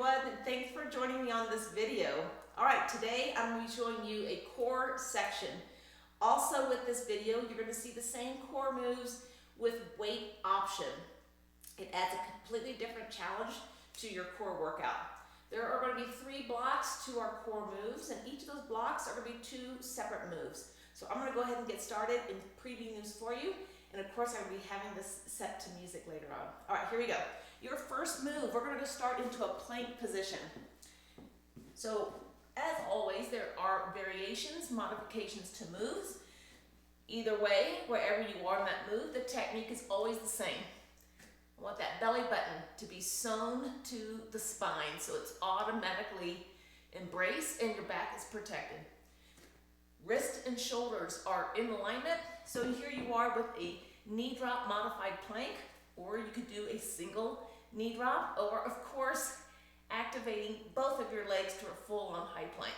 everyone, and thanks for joining me on this video. All right, today I'm going to be showing you a core section. Also with this video, you're going to see the same core moves with weight option. It adds a completely different challenge to your core workout. There are going to be 3 blocks to our core moves, and each of those blocks are going to be 2 separate moves. So I'm going to go ahead and get started in previewing this for you, and of course I'm going to be having this set to music later on. All right, here we go. Your first move, we're going to start into a plank position. So as always, there are variations, modifications to moves. Either way, wherever you are in that move, the technique is always the same. I want that belly button to be sewn to the spine so it's automatically embraced and your back is protected. Wrist and shoulders are in alignment, so here you are with a knee drop modified plank, or you could do a single knee drop, or of course, activating both of your legs to a full-on high plank.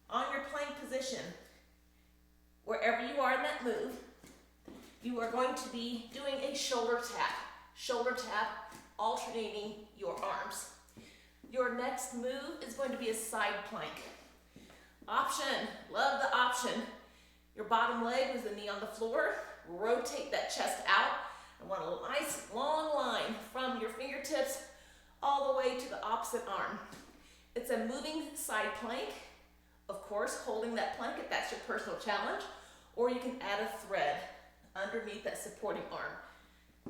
On your plank position, wherever you are in that move, you are going to be doing a shoulder tap, alternating your arms. Your next move is going to be a side plank. Option, love the option. Your bottom leg is the knee on the floor. Rotate that chest out. I want a nice long line from your fingertips all the way to the opposite arm. It's a moving side plank. Of course, holding that plank if that's your personal challenge, or you can add a thread underneath that supporting arm.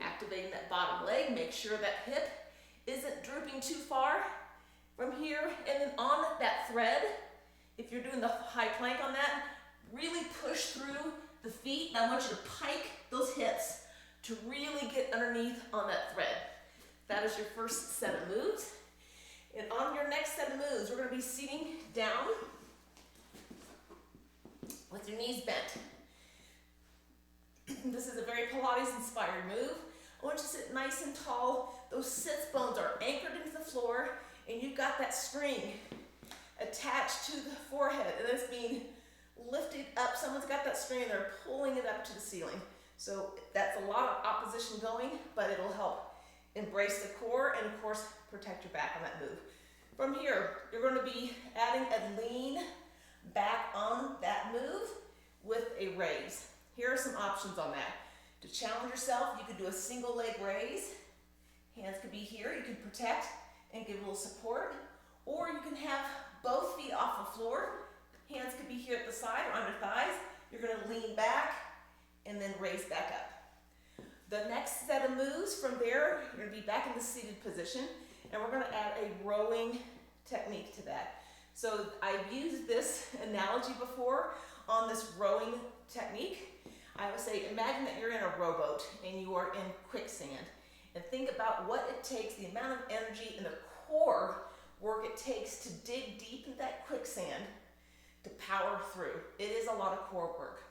Activating that bottom leg, make sure that hip isn't drooping too far from here, and then on that thread, if you're doing the high plank on that, really push through the feet, and I want you to pike those hips to really get underneath on that thread. That is your first set of moves. And on your next set of moves, we're going to be sitting down with your knees bent. This is a very Pilates-inspired move. I want you to sit nice and tall. Those sits bones are anchored into the floor, and you've got that string attached to the forehead, and it's being lifted up. Someone's got that string, and they're pulling it up to the ceiling. So that's a lot of opposition going, but it'll help embrace the core and, of course, protect your back on that move. From here, you're going to be adding a lean back on that move with a raise. Here are some options on that. To challenge yourself, you could do a single leg raise. Hands could be here. You can protect and give a little support. Or you can have both feet off the floor. Hands could be here at the side or on your thighs. You're going to lean back and then raise back up. The next set of moves from there, you're going to be back in the seated position, and we're going to add a rowing technique to that. So I've used this analogy before on this rowing technique. I would say, imagine that you're in a rowboat and you are in quicksand, and think about what it takes, the amount of energy and the core work it takes to dig deep into that quicksand to power through. It is a lot of core work.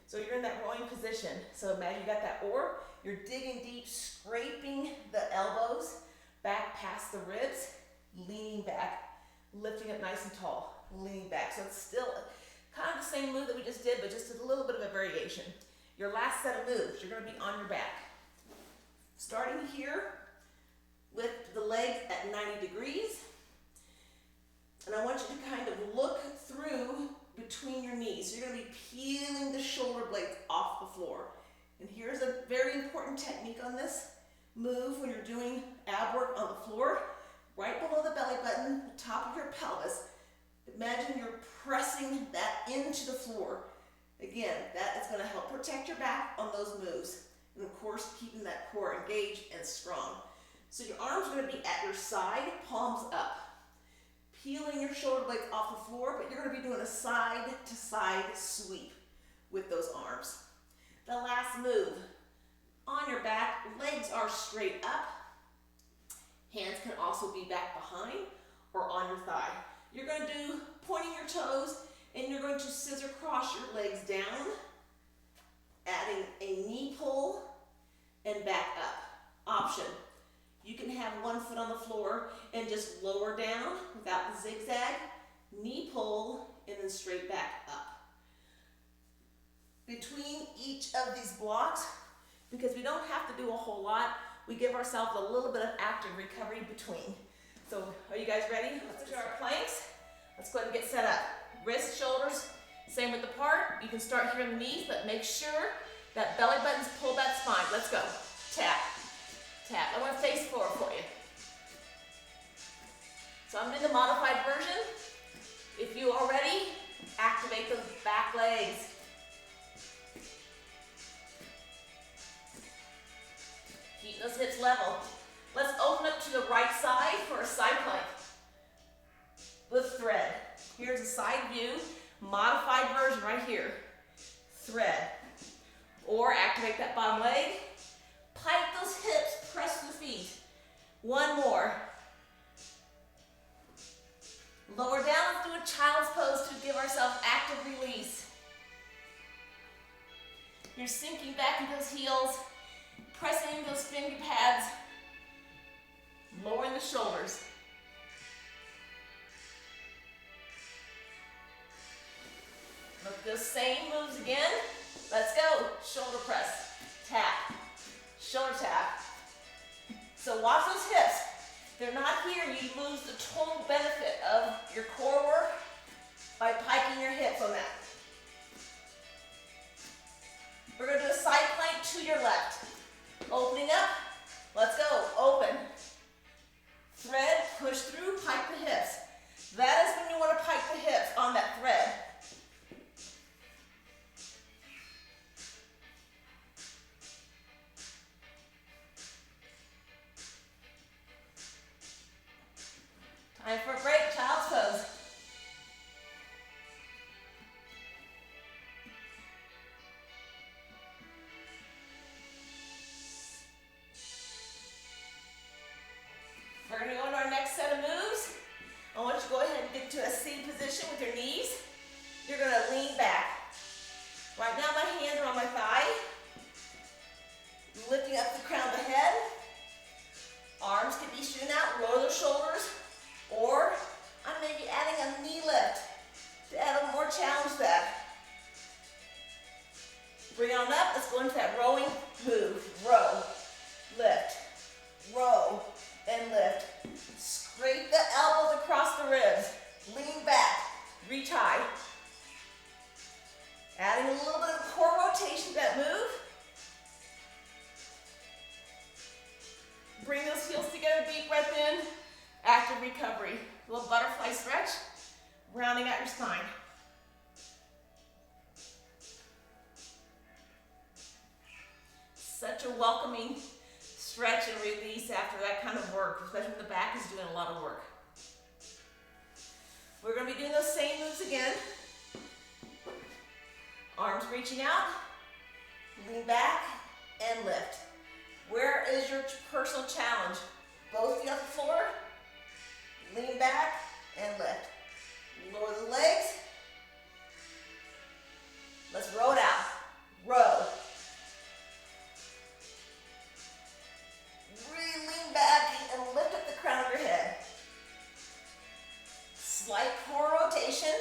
So you're in that rowing position. So imagine you got that oar, you're digging deep, scraping the elbows back past the ribs, leaning back, lifting up nice and tall, leaning back. So it's still kind of the same move that we just did, but just a little bit of a variation. Your last set of moves, you're going to be on your back. Starting here with the legs at 90 degrees. And I want you to kind of look through between your knees. So you're going to be peeling the shoulder blades off the floor. And here's a very important technique on this move when you're doing ab work on the floor. Right below the belly button, the top of your pelvis. Imagine you're pressing that into the floor. Again, that is going to help protect your back on those moves. And of course, keeping that core engaged and strong. So your arms are going to be at your side, palms up. Peeling your shoulder blades off the floor, but you're going to be doing a side-to-side sweep with those arms. The last move, on your back, legs are straight up. Hands can also be back behind or on your thigh. You're going to do pointing your toes, and you're going to scissor cross your legs down, adding a knee pull and back up. Option. You can have one foot on the floor and just lower down without the zigzag, knee pull, and then straight back up. Between each of these blocks, because we don't have to do a whole lot, we give ourselves a little bit of active recovery between. So are you guys ready? Let's do our planks. Let's go ahead and get set up. Wrists, shoulders, same with the part. You can start here in the knees, but make sure that belly button's pulled that spine. Let's go. Tap, tap. I want to face forward for you. So I'm in the modified version. If you are ready, activate those back legs. Keep those hips level. Let's open up to the right side for a side plank with thread. Here's a side view, modified version right here. Thread. Or activate that bottom leg. Pike those hips, press the feet. One more. Lower down, let's do a child's pose to give ourselves active release. You're sinking back into those heels, pressing into those finger pads, lowering the shoulders. Look, those same moves again. Let's go. Shoulder press, tap, shoulder tap. So watch those hips. They're not here, you lose the total benefit of your core work by piking your hips on that. We're going to do a side plank to your left. Opening up, let's go, open. Thread, push through, pike the hips. That is when you want to pike the hips on that thread. Time for a break, child's pose. We're going to go into our next set of moves. I want you to go ahead and get to a seated position with your knees. You're going to lean back. Right now my hands are on my thigh. Lifting up the crown of the head. Arms can be shooting out, roll the shoulders. Or I may be adding a knee lift to add a more challenge to that. Bring on up, let's go into that rowing move. Row, lift, row, and lift. Scrape the elbows across the ribs. Lean back, reach high. Adding a little bit of core rotation to that move. Bring those heels together, deep breath in. Active recovery. A little butterfly stretch, rounding out your spine. Such a welcoming stretch and release after that kind of work, especially when the back is doing a lot of work. We're going to be doing those same moves again. Arms reaching out, lean back, and lift. Where is your personal challenge? Both feet off the floor. Lean back and lift. Lower the legs. Let's row it out. Row. Really lean back and lift up the crown of your head. Slight core rotation.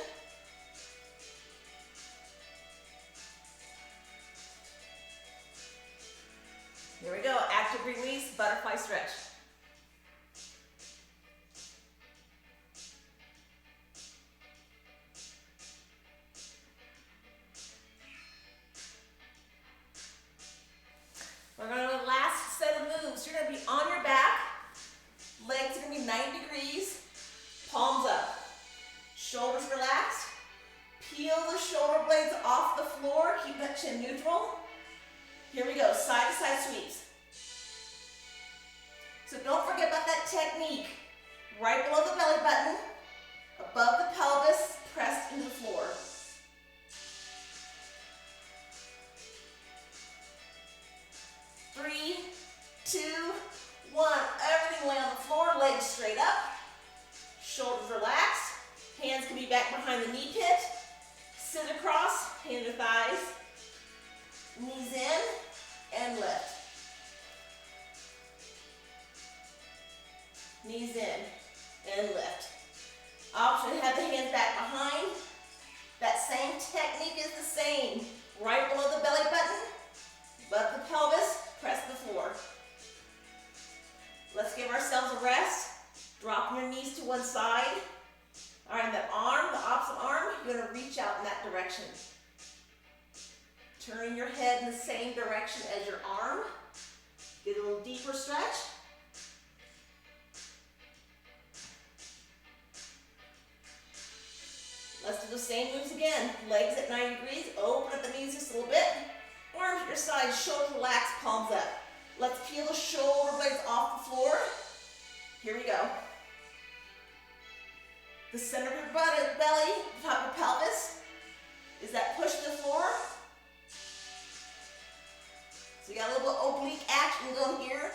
Here we go. Active release, butterfly stretch. We're going to do the last set of moves. You're going to be on your back. Legs are going to be 90 degrees. Palms up. Shoulders relaxed. Peel the shoulder blades off the floor. Keep that chin neutral. Here we go. Side to side sweeps. So don't forget about that technique. Right below the belly button. Above the pelvis. Pressed into the floor. 3, 2, 1. Everything lay on the floor, legs straight up. Shoulders relaxed. Hands can be back behind the knee pit. Sit across, hand to thighs. Knees in and lift. Knees in and lift. Option to have the hands back behind. That same technique is the same. Right below the belly button, above the pelvis, press the floor. Let's give ourselves a rest. Drop your one side. All right, that arm, the opposite arm, you're gonna reach out in that direction. Turn your head in the same direction as your arm. Get a little deeper stretch. Let's do the same moves again. Legs at 90 degrees, open up the knees just a little bit. Arms at your sides, shoulders relaxed, palms up. Let's peel the shoulder blades off the floor. Here we go. The center of your belly, the top of your pelvis, is that push to the floor. So you got a little bit of oblique action going here.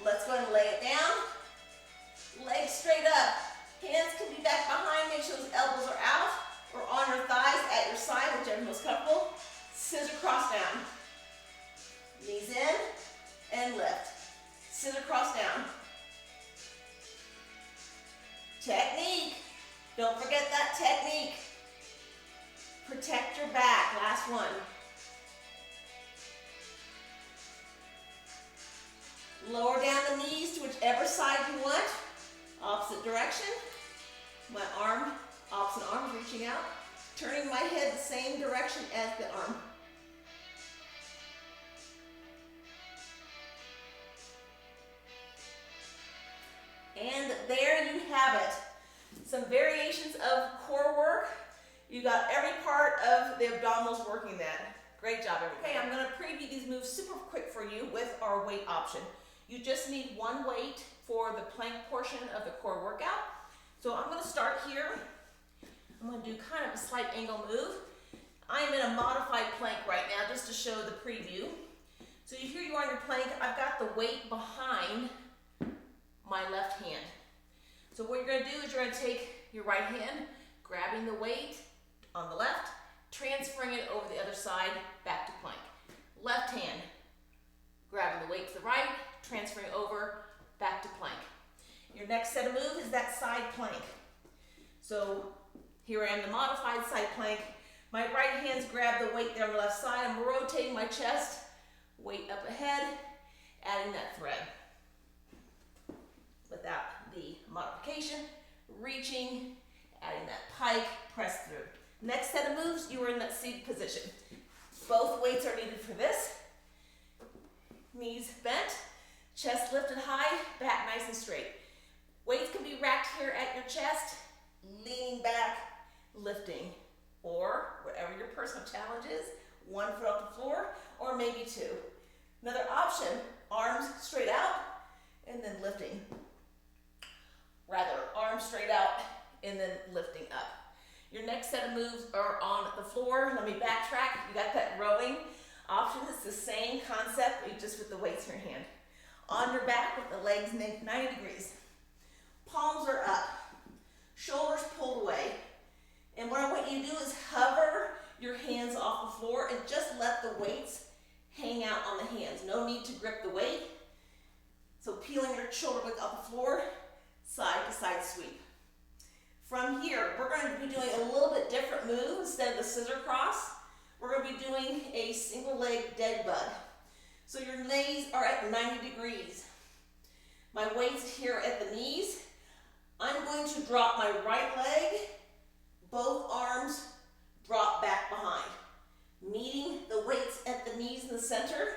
Let's go ahead and lay it down. Legs straight up. Hands can be back behind. Make sure those elbows are out or on your thighs at your side, whichever is most comfortable. Scissor cross down. Knees in and lift. Scissor cross down. Technique. Don't forget that technique. Protect your back. Last one. Lower down the knees to whichever side you want. Opposite direction. My arm, opposite arm reaching out. Turning my head the same direction as the arm. And there you have it. Some variations of core work. You got every part of the abdominals working that. Great job, everybody. Okay, I'm going to preview these moves super quick for you with our weight option. You just need one weight for the plank portion of the core workout. So I'm going to start here. I'm going to do kind of a slight angle move. I am in a modified plank right now just to show the preview. So here you are on your plank. I've got the weight behind my left hand. So what you're going to do is you're going to take your right hand, grabbing the weight on the left, transferring it over the other side back to plank. Left hand, grabbing the weight to the right, transferring over back to plank. Your next set of moves is that side plank. So here I am, the modified side plank. My right hand's grab the weight there on the left side. I'm rotating my chest, weight up ahead, adding that thread. Without the modification, reaching, adding that pike, press through. Next set of moves, you are in that seated position. Both weights are needed for this. Knees bent, chest lifted high, back nice and straight. Weights can be racked here at your chest, leaning back, lifting, or whatever your personal challenge is, 1 foot off the floor, or maybe 2. Another option, arms straight out, and then lifting. Rather, arms straight out, and then lifting up. Your next set of moves are on the floor. Let me backtrack. You got that rowing option. It's the same concept, just with the weights in your hand. On your back with the legs 90 degrees. Palms are up. Shoulders pulled away. And what I want you to do is hover your hands off the floor and just let the weights hang out on the hands. No need to grip the weight. So peeling your shoulder blades off the floor, side to side sweep. From here, we're going to be doing a little bit different move. Instead of the scissor cross, we're going to be doing a single leg dead bug. So your knees are at 90 degrees. My weight's here at the knees. I'm going to drop my right leg, both arms drop back behind. Meeting the weights at the knees in the center,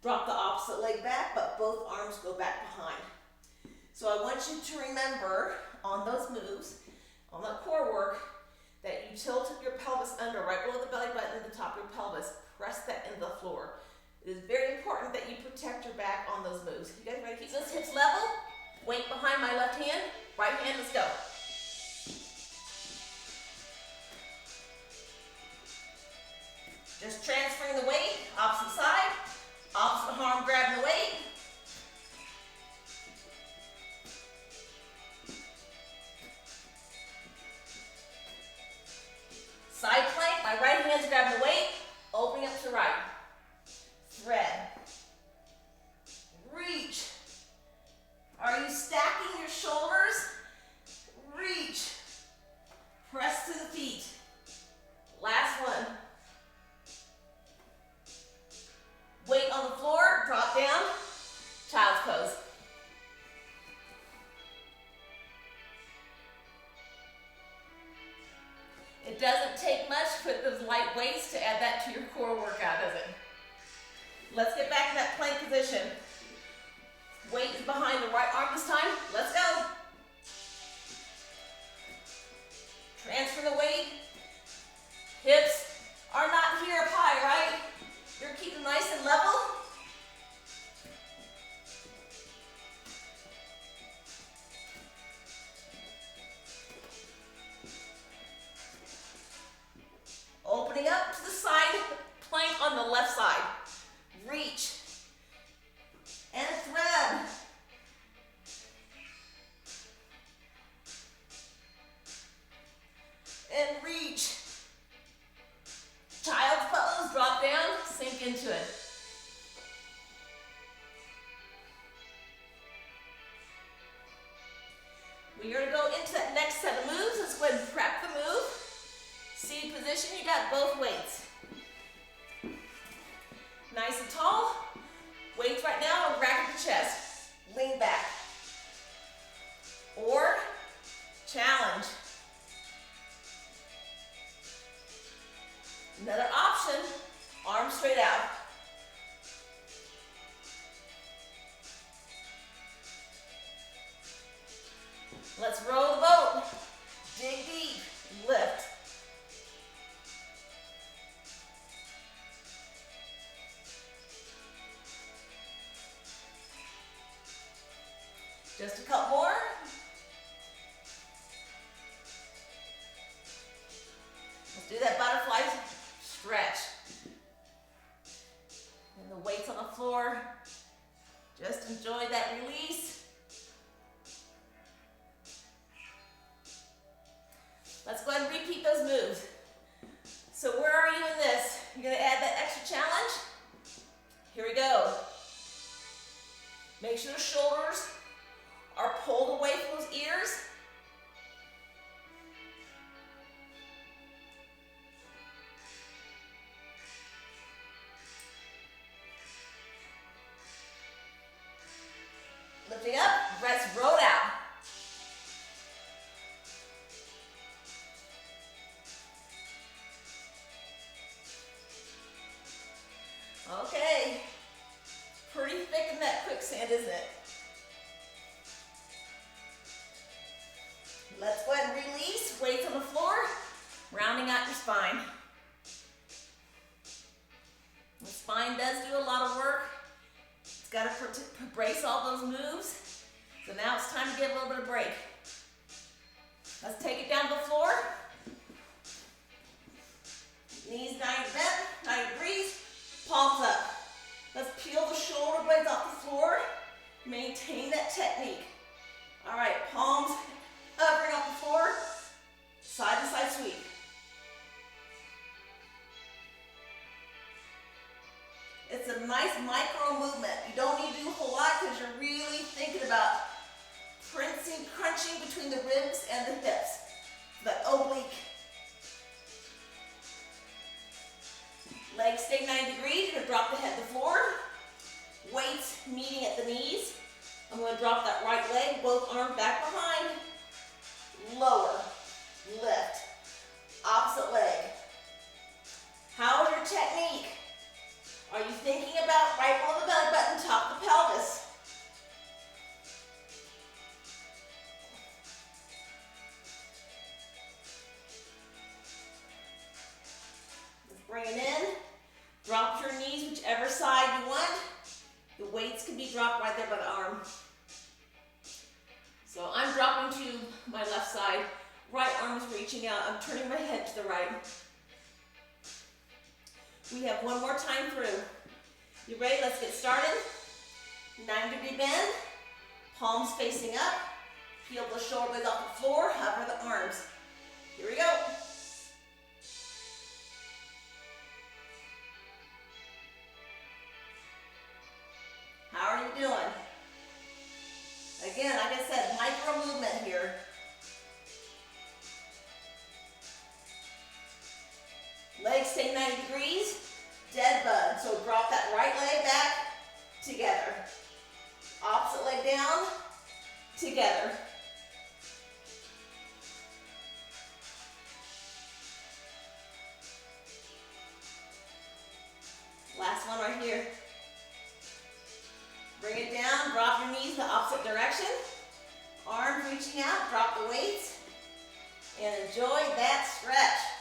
drop the opposite leg back, but both arms go back behind. So I want you to remember on those moves, on that core work, that you tilt your pelvis under, right below the belly button, the top of your pelvis. Press that into the floor. It is very important that you protect your back on those moves. You guys ready to keep those hips level? Weight behind my left hand, right hand, let's go. Just transferring the weight, opposite side, opposite arm grabbing the weight. Side plank, my right hand's grabbing the weight, opening up to the right. Thread. Reach. Are you stacking your shoulders? doesn't take much to put those light weights to add that to your core workout, does it? Let's get back to that plank position. Weight is behind the right arm this time. Let's go. Transfer the weight. Hips are not here up high, right? You're keeping nice and level. Opening up to the side plank on the left side. Reach and thread. And reach. Child's pose, drop down, sink into it. We're going to go into that next set of moves. Let's go ahead and prep the move. Seated position, you got both weights. Nice and tall. Weights right now, rack the chest. Lean back. Or challenge. Another option, arms straight out. Let's row the boat. Dig deep, lift. Just a couple more. Let's do that butterfly stretch. And the weights on the floor. Just enjoy that release. Let's go ahead and repeat those moves. So where are you in this? You're going to add that extra challenge. Here we go. Make sure the shoulders are pulled away from those ears. Lifting up, rest rolled out. Okay, pretty thick in that quicksand, isn't it? Let's go ahead and release, weights on the floor, rounding out your spine. The spine does do a lot of work. It's got to brace all those moves. So now it's time to give a little bit of break. Let's take it down to the floor. Knees 90 bent, 90 degrees, palms up. Let's peel the shoulder blades off the floor. Maintain that technique. All right, palms hovering off the floor, side to side sweep. It's a nice micro movement. You don't need to do a whole lot because you're really thinking about crunching between the ribs and the hips. That oblique. Legs stay 90 degrees. You're going to drop the head to the floor. Weights meeting at the knees. I'm going to drop that right leg, both arms back behind. Lower, lift, opposite leg. How is your technique? Are you thinking about right below the belly button, top the pelvis? Let's bring it in. Drop your knees whichever side you want. The weights can be dropped right there by the arm. So I'm dropping to my left side. Right arm is reaching out. I'm turning my head to the right. We have one more time through. You ready? Let's get started. 90-degree bend. Palms facing up. Peel the shoulder blades off the floor. Hover the arms. Here we go. How are you doing? Again, like I said, micro movement here. Legs stay 90 degrees. Dead bug. So drop that right leg back. Together. Opposite leg down. Together. one right here. Bring it down, drop your knees the opposite direction. Arms reaching out, drop the weights, and enjoy that stretch.